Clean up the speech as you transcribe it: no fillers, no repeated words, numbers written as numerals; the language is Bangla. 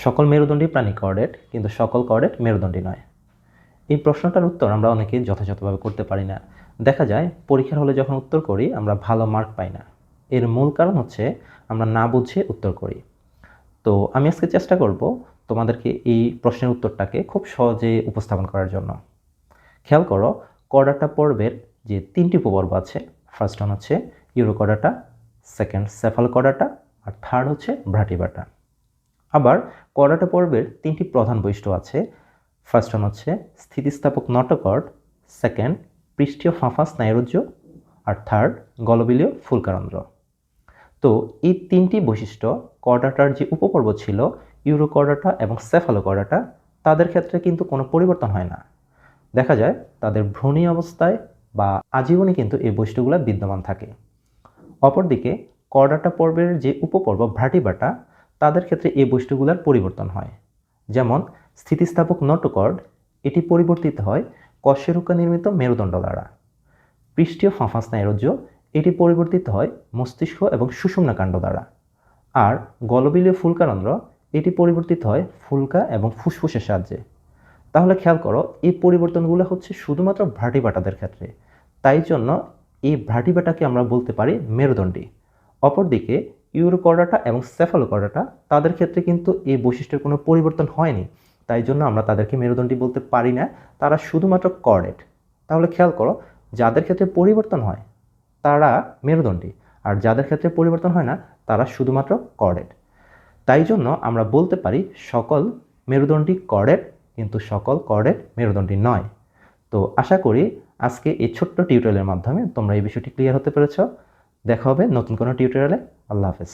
সকল মেরুদণ্ডী প্রাণী কর্ডেট, কিন্তু সকল কর্ডেট মেরুদণ্ডী নয়। এই প্রশ্নটার উত্তর আমরা অনেকেই যথাযথভাবে করতে পারি না। দেখা যায় পরীক্ষার হলে যখন উত্তর করি আমরা ভালো মার্ক পাই না। এর মূল কারণ হচ্ছে আমরা না বুঝে উত্তর করি। তো আমি আজকে চেষ্টা করব তোমাদেরকে এই প্রশ্নের উত্তরটাকে খুব সহজে উপস্থাপন করার জন্য। খেয়াল করো, কর্ডাটা পর্বের যে 3টি উপপর্ব আছে, ফার্স্ট ওয়ান হচ্ছে ইউরোকর্ডাটা, সেকেন্ড সেফালোকর্ডাটা, আর থার্ড হচ্ছে ব্রাটিবাটা। আবার কর্ডাটা পর্বের 3টি প্রধান বৈশিষ্ট্য আছে। ফার্স্ট ওয়ান হচ্ছে স্থিতিস্থাপক নটোকর্ড, সেকেন্ড পৃষ্ঠীয় ফাঁফা স্নায়ুরজ্জ, আর থার্ড গলবিলীয় ফুলকারন্ধ্র। তো এই 3টি বৈশিষ্ট্য কর্ডাটার যে উপপর্ব ছিল ইউরোকর্ডাটা এবং সেফালোকর্ডাটা, তাদের ক্ষেত্রে কিন্তু কোনো পরিবর্তন হয় না। দেখা যায় তাদের ভ্রূণী অবস্থায় বা আজীবনই কিন্তু এই বৈশিষ্ট্যগুলো বিদ্যমান থাকে। অপরদিকে কর্ডাটা পর্বের যে উপপর্ব ভ্রাটিবাটা, তাদের ক্ষেত্রে এই বৈশিষ্ট্যগুলোর পরিবর্তন হয়। যেমন স্থিতিস্থাপক নটোকর্ড, এটি পরিবর্তিত হয় কশেরুকা নির্মিত মেরুদণ্ড দ্বারা। পৃষ্ঠীয় ফাঁফা স্নায়ুরজ্জ, এটি পরিবর্তিত হয় মস্তিষ্ক এবং সুষুম্নাকাণ্ড দ্বারা। আর গলবিলীয় ফুলকারন্ধ্র, এটি পরিবর্তিত হয় ফুলকা এবং ফুসফুসের সাহায্যে। তাহলে খেয়াল করো, এই পরিবর্তনগুলো হচ্ছে শুধুমাত্র ভ্রাটিবাটাদের ক্ষেত্রে। তাই জন্য এই ভ্রাটিবাটাকে আমরা বলতে পারি মেরুদণ্ডী। অপরদিকে ইউরোকর্ডাটা এবং সেফালোকর্ডাটা, তাদের ক্ষেত্রে কিন্তু এই বৈশিষ্ট্যের কোনো পরিবর্তন হয়নি। তাই জন্য আমরা তাদেরকে মেরুদণ্ডী বলতে পারি না, তারা শুধুমাত্র কর্ডেট। তাহলে খেয়াল করো, যাদের ক্ষেত্রে পরিবর্তন হয় তারা মেরুদণ্ডী, আর যাদের ক্ষেত্রে পরিবর্তন হয় না তারা শুধুমাত্র কর্ডেট। তাই জন্য আমরা বলতে পারি সকল মেরুদণ্ডী কর্ডেট, কিন্তু সকল কর্ডেট মেরুদণ্ডী নয়। তো আশা করি আজকে এই ছোট্ট টিউটোরিয়ালের মাধ্যমে তোমরা এই বিষয়টি ক্লিয়ার হতে পেরেছ। দেখা হবে নতুন কোনো টিউটোরিয়ালে। আল্লাহ হাফেজ।